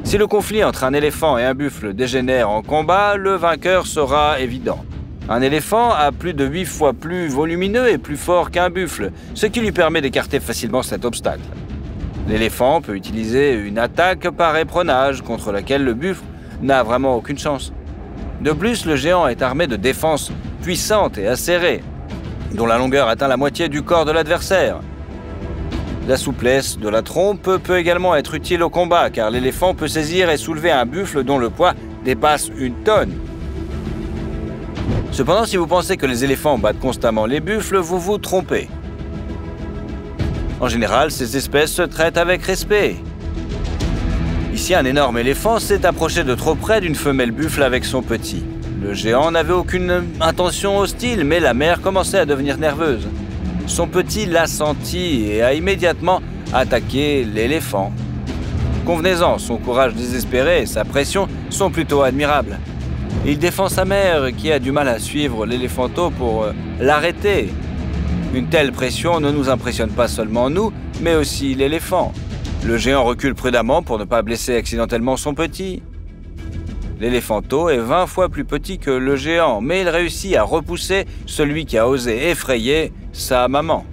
Si le conflit entre un éléphant et un buffle dégénère en combat, le vainqueur sera évident. Un éléphant a plus de 8 fois plus volumineux et plus fort qu'un buffle, ce qui lui permet d'écarter facilement cet obstacle. L'éléphant peut utiliser une attaque par éperonnage contre laquelle le buffle n'a vraiment aucune chance. De plus, le géant est armé de défenses puissantes et acérées, dont la longueur atteint la moitié du corps de l'adversaire. La souplesse de la trompe peut également être utile au combat, car l'éléphant peut saisir et soulever un buffle dont le poids dépasse 1 tonne. Cependant, si vous pensez que les éléphants battent constamment les buffles, vous vous trompez. En général, ces espèces se traitent avec respect. Ici, un énorme éléphant s'est approché de trop près d'une femelle buffle avec son petit. Le géant n'avait aucune intention hostile, mais la mère commençait à devenir nerveuse. Son petit l'a senti et a immédiatement attaqué l'éléphant. Convenez-en, son courage désespéré et sa pression sont plutôt admirables. Il défend sa mère qui a du mal à suivre l'éléphanto pour l'arrêter. Une telle pression ne nous impressionne pas seulement nous, mais aussi l'éléphant. Le géant recule prudemment pour ne pas blesser accidentellement son petit. L'éléphanto est 20 fois plus petit que le géant, mais il réussit à repousser celui qui a osé effrayer sa maman.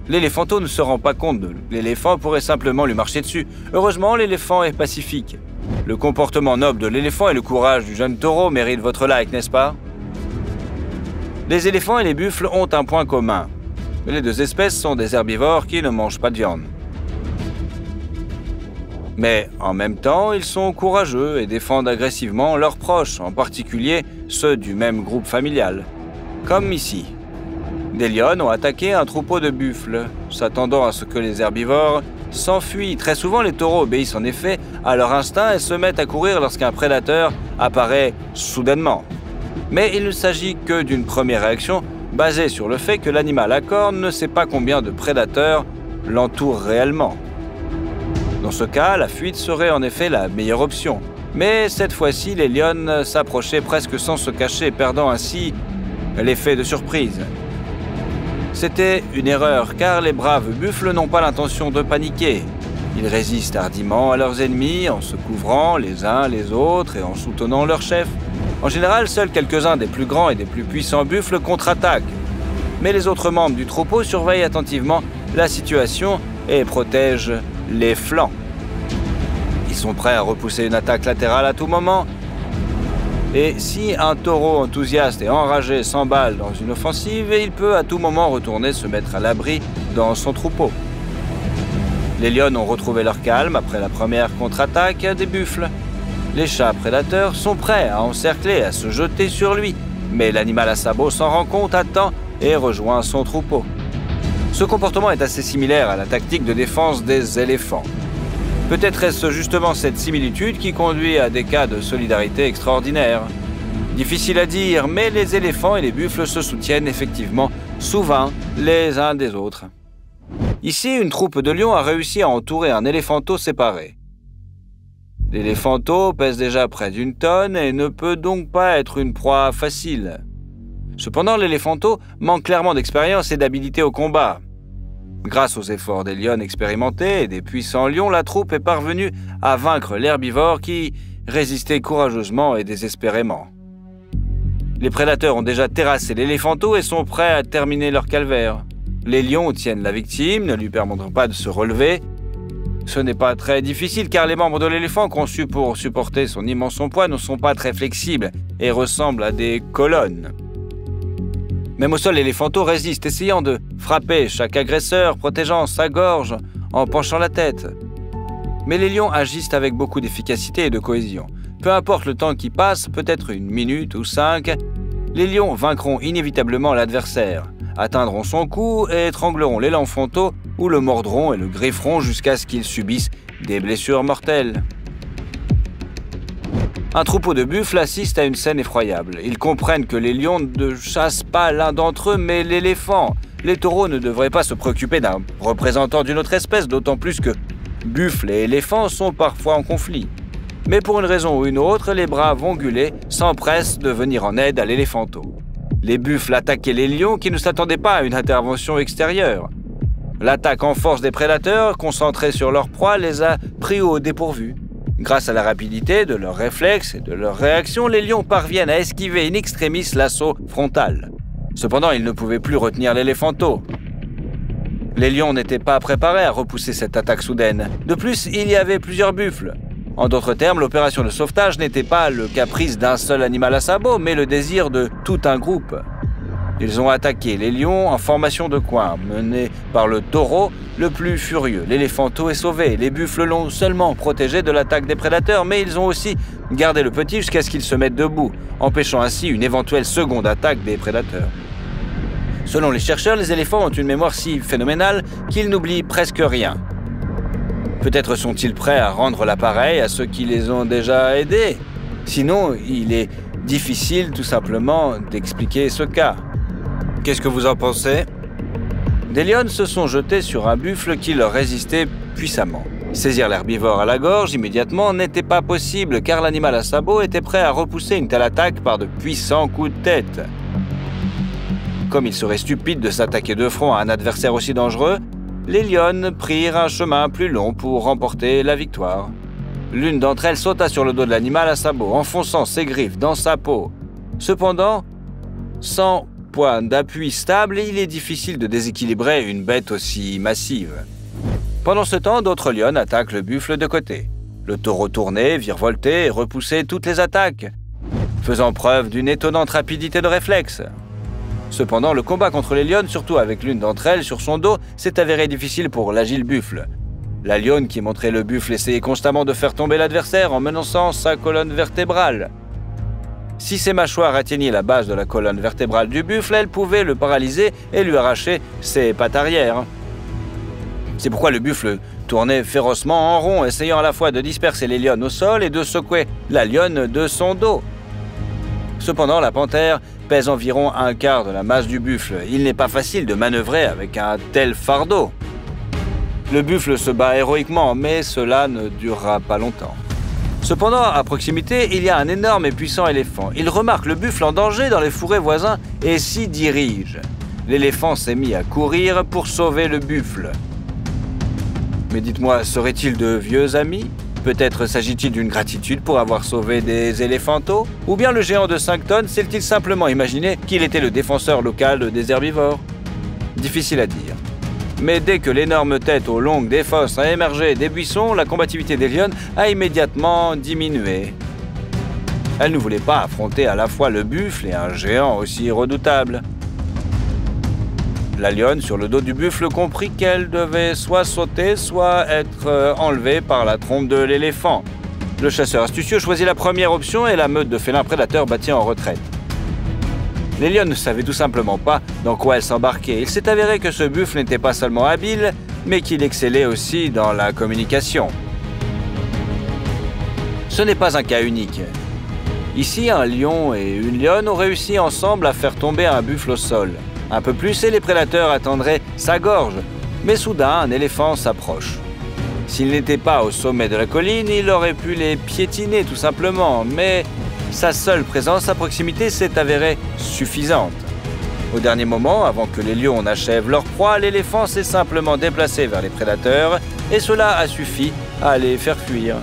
L'éléphanto ne se rend pas compte de l'éléphant pourrait simplement lui marcher dessus. Heureusement, l'éléphant est pacifique. Le comportement noble de l'éléphant et le courage du jeune taureau méritent votre like, n'est-ce pas? Les éléphants et les buffles ont un point commun. Les deux espèces sont des herbivores qui ne mangent pas de viande. Mais en même temps, ils sont courageux et défendent agressivement leurs proches, en particulier ceux du même groupe familial. Comme ici. Des lionnes ont attaqué un troupeau de buffles, s'attendant à ce que les herbivores s'enfuient. Très souvent, les taureaux obéissent en effet à leur instinct et se mettent à courir lorsqu'un prédateur apparaît soudainement. Mais il ne s'agit que d'une première réaction basée sur le fait que l'animal à cornes ne sait pas combien de prédateurs l'entourent réellement. Dans ce cas, la fuite serait en effet la meilleure option. Mais cette fois-ci, les lionnes s'approchaient presque sans se cacher, perdant ainsi l'effet de surprise. C'était une erreur, car les braves buffles n'ont pas l'intention de paniquer. Ils résistent hardiment à leurs ennemis en se couvrant les uns les autres et en soutenant leur chef. En général, seuls quelques-uns des plus grands et des plus puissants buffles contre-attaquent. Mais les autres membres du troupeau surveillent attentivement la situation et protègent les flancs. Ils sont prêts à repousser une attaque latérale à tout moment. Et si un taureau enthousiaste et enragé s'emballe dans une offensive, il peut à tout moment retourner se mettre à l'abri dans son troupeau. Les lionnes ont retrouvé leur calme après la première contre-attaque des buffles. Les chats prédateurs sont prêts à encercler, à se jeter sur lui, mais l'animal à sabots s'en rend compte à temps et rejoint son troupeau. Ce comportement est assez similaire à la tactique de défense des éléphants. Peut-être est-ce justement cette similitude qui conduit à des cas de solidarité extraordinaires. Difficile à dire, mais les éléphants et les buffles se soutiennent effectivement souvent les uns des autres. Ici, une troupe de lions a réussi à entourer un éléphanto séparé. L'éléphanto pèse déjà près d'1 tonne et ne peut donc pas être une proie facile. Cependant, l'éléphanto manque clairement d'expérience et d'habileté au combat. Grâce aux efforts des lionnes expérimentés et des puissants lions, la troupe est parvenue à vaincre l'herbivore qui résistait courageusement et désespérément. Les prédateurs ont déjà terrassé l'éléphanto et sont prêts à terminer leur calvaire. Les lions tiennent la victime, ne lui permettant pas de se relever. Ce n'est pas très difficile car les membres de l'éléphant conçus pour supporter son immense poids ne sont pas très flexibles et ressemblent à des colonnes. Même au sol, l'éléphanto résiste, essayant de frapper chaque agresseur, protégeant sa gorge en penchant la tête. Mais les lions agissent avec beaucoup d'efficacité et de cohésion. Peu importe le temps qui passe, peut-être 1 minute ou 5, les lions vaincront inévitablement l'adversaire, atteindront son cou et étrangleront l'éléphanto ou le mordront et le grifferont jusqu'à ce qu'il subisse des blessures mortelles. Un troupeau de buffles assiste à une scène effroyable. Ils comprennent que les lions ne chassent pas l'un d'entre eux, mais l'éléphant. Les taureaux ne devraient pas se préoccuper d'un représentant d'une autre espèce, d'autant plus que buffles et éléphants sont parfois en conflit. Mais pour une raison ou une autre, les braves ongulés s'empressent de venir en aide à l'éléphanto. Les buffles attaquaient les lions qui ne s'attendaient pas à une intervention extérieure. L'attaque en force des prédateurs, concentrés sur leur proie, les a pris au dépourvu. Grâce à la rapidité de leurs réflexes et de leurs réactions, les lions parviennent à esquiver in extremis l'assaut frontal. Cependant, ils ne pouvaient plus retenir l'éléphanteau. Les lions n'étaient pas préparés à repousser cette attaque soudaine. De plus, il y avait plusieurs buffles. En d'autres termes, l'opération de sauvetage n'était pas le caprice d'un seul animal à sabots, mais le désir de tout un groupe. Ils ont attaqué les lions en formation de coin, menés par le taureau le plus furieux. L'éléphanteau est sauvé. Les buffles l'ont seulement protégé de l'attaque des prédateurs, mais ils ont aussi gardé le petit jusqu'à ce qu'il se mette debout, empêchant ainsi une éventuelle seconde attaque des prédateurs. Selon les chercheurs, les éléphants ont une mémoire si phénoménale qu'ils n'oublient presque rien. Peut-être sont-ils prêts à rendre l'appareil à ceux qui les ont déjà aidés. Sinon, il est difficile tout simplement d'expliquer ce cas. Qu'est-ce que vous en pensez? Des lions se sont jetés sur un buffle qui leur résistait puissamment. Saisir l'herbivore à la gorge immédiatement n'était pas possible car l'animal à sabots était prêt à repousser une telle attaque par de puissants coups de tête. Comme il serait stupide de s'attaquer de front à un adversaire aussi dangereux, les lionnes prirent un chemin plus long pour remporter la victoire. L'une d'entre elles sauta sur le dos de l'animal à sabots, enfonçant ses griffes dans sa peau. Cependant, sans point d'appui stable, il est difficile de déséquilibrer une bête aussi massive. Pendant ce temps, d'autres lionnes attaquent le buffle de côté. Le taureau tournait, virevoltait et repoussait toutes les attaques, faisant preuve d'une étonnante rapidité de réflexe. Cependant, le combat contre les lionnes, surtout avec l'une d'entre elles sur son dos, s'est avéré difficile pour l'agile buffle. La lionne qui montrait le buffle essayait constamment de faire tomber l'adversaire en menaçant sa colonne vertébrale. Si ses mâchoires atteignaient la base de la colonne vertébrale du buffle, elle pouvait le paralyser et lui arracher ses pattes arrière. C'est pourquoi le buffle tournait férocement en rond, essayant à la fois de disperser les lionnes au sol et de secouer la lionne de son dos. Cependant, la panthère pèse environ un quart de la masse du buffle. Il n'est pas facile de manœuvrer avec un tel fardeau. Le buffle se bat héroïquement, mais cela ne durera pas longtemps. Cependant, à proximité, il y a un énorme et puissant éléphant. Il remarque le buffle en danger dans les fourrés voisins et s'y dirige. L'éléphant s'est mis à courir pour sauver le buffle. Mais dites-moi, seraient-ils de vieux amis? Peut-être s'agit-il d'une gratitude pour avoir sauvé des éléphanteaux? Ou bien le géant de 5 tonnes s'est-il simplement imaginé qu'il était le défenseur local des herbivores? Difficile à dire. Mais dès que l'énorme tête aux longues des fosses a émergé des buissons, la combativité des lionnes a immédiatement diminué. Elle ne voulait pas affronter à la fois le buffle et un géant aussi redoutable. La lionne, sur le dos du buffle, comprit qu'elle devait soit sauter, soit être enlevée par la trompe de l'éléphant. Le chasseur astucieux choisit la première option et la meute de félins prédateurs battit en retraite. Les lionnes ne savaient tout simplement pas dans quoi elles s'embarquaient. Il s'est avéré que ce buffle n'était pas seulement habile, mais qu'il excellait aussi dans la communication. Ce n'est pas un cas unique. Ici, un lion et une lionne ont réussi ensemble à faire tomber un buffle au sol. Un peu plus et les prédateurs attendraient sa gorge. Mais soudain, un éléphant s'approche. S'il n'était pas au sommet de la colline, il aurait pu les piétiner tout simplement, mais sa seule présence à proximité s'est avérée suffisante. Au dernier moment, avant que les lions n'achèvent leur proie, l'éléphant s'est simplement déplacé vers les prédateurs et cela a suffi à les faire fuir.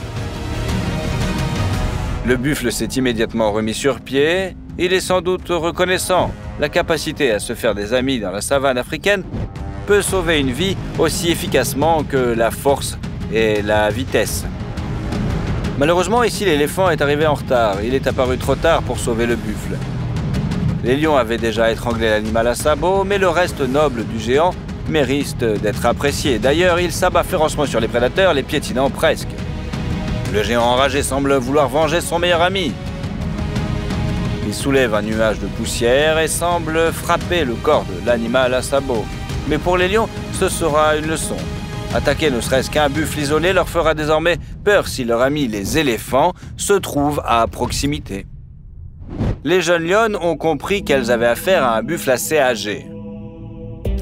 Le buffle s'est immédiatement remis sur pied. Il est sans doute reconnaissant. La capacité à se faire des amis dans la savane africaine peut sauver une vie aussi efficacement que la force et la vitesse. Malheureusement, ici, l'éléphant est arrivé en retard. Il est apparu trop tard pour sauver le buffle. Les lions avaient déjà étranglé l'animal à sabots, mais le reste noble du géant mérite d'être apprécié. D'ailleurs, il s'abat férocement sur les prédateurs, les piétinant presque. Le géant enragé semble vouloir venger son meilleur ami. Il soulève un nuage de poussière et semble frapper le corps de l'animal à sabots. Mais pour les lions, ce sera une leçon. Attaquer ne serait-ce qu'un buffle isolé leur fera désormais peur si leur ami les éléphants se trouvent à proximité. Les jeunes lionnes ont compris qu'elles avaient affaire à un buffle assez âgé.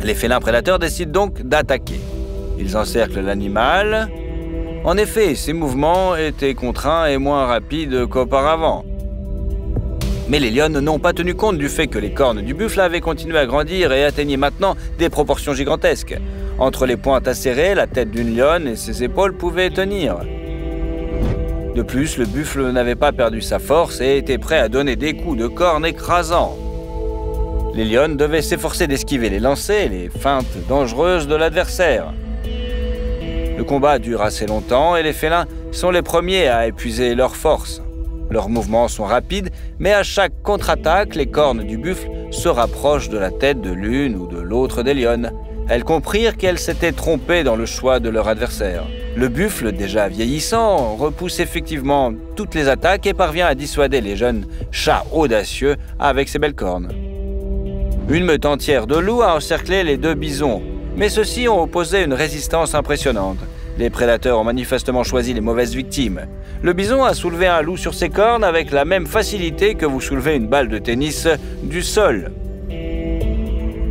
Les félins prédateurs décident donc d'attaquer. Ils encerclent l'animal. En effet, ses mouvements étaient contraints et moins rapides qu'auparavant. Mais les lionnes n'ont pas tenu compte du fait que les cornes du buffle avaient continué à grandir et atteignaient maintenant des proportions gigantesques. Entre les pointes acérées, la tête d'une lionne et ses épaules pouvaient tenir. De plus, le buffle n'avait pas perdu sa force et était prêt à donner des coups de corne écrasants. Les lions devaient s'efforcer d'esquiver les lancers et les feintes dangereuses de l'adversaire. Le combat dure assez longtemps et les félins sont les premiers à épuiser leurs forces. Leurs mouvements sont rapides, mais à chaque contre-attaque, les cornes du buffle se rapprochent de la tête de l'une ou de l'autre des lionnes. Elles comprirent qu'elles s'étaient trompées dans le choix de leur adversaire. Le buffle, déjà vieillissant, repousse effectivement toutes les attaques et parvient à dissuader les jeunes chats audacieux avec ses belles cornes. Une meute entière de loups a encerclé les deux bisons, mais ceux-ci ont opposé une résistance impressionnante. Les prédateurs ont manifestement choisi les mauvaises victimes. Le bison a soulevé un loup sur ses cornes avec la même facilité que vous soulevez une balle de tennis du sol.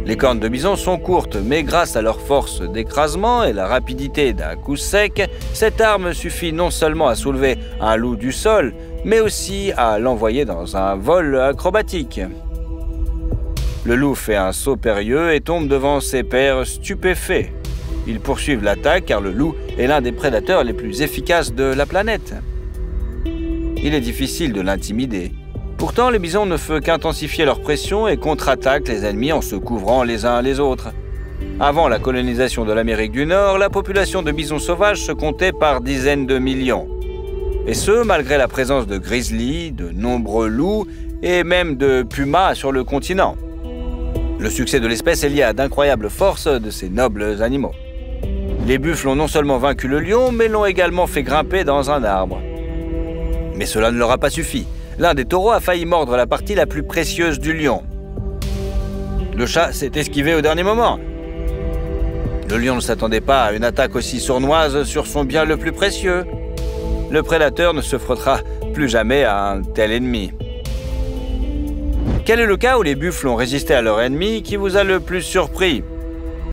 Les cornes de bison sont courtes, mais grâce à leur force d'écrasement et la rapidité d'un coup sec, cette arme suffit non seulement à soulever un loup du sol, mais aussi à l'envoyer dans un vol acrobatique. Le loup fait un saut périlleux et tombe devant ses pairs stupéfaits. Ils poursuivent l'attaque car le loup est l'un des prédateurs les plus efficaces de la planète. Il est difficile de l'intimider. Pourtant, les bisons ne font qu'intensifier leur pression et contre-attaquent les ennemis en se couvrant les uns les autres. Avant la colonisation de l'Amérique du Nord, la population de bisons sauvages se comptait par dizaines de millions. Et ce, malgré la présence de grizzlies, de nombreux loups et même de pumas sur le continent. Le succès de l'espèce est lié à d'incroyables forces de ces nobles animaux. Les buffles ont non seulement vaincu le lion, mais l'ont également fait grimper dans un arbre. Mais cela ne leur a pas suffi. L'un des taureaux a failli mordre la partie la plus précieuse du lion. Le chat s'est esquivé au dernier moment. Le lion ne s'attendait pas à une attaque aussi sournoise sur son bien le plus précieux. Le prédateur ne se frottera plus jamais à un tel ennemi. Quel est le cas où les buffles ont résisté à leur ennemi qui vous a le plus surpris ?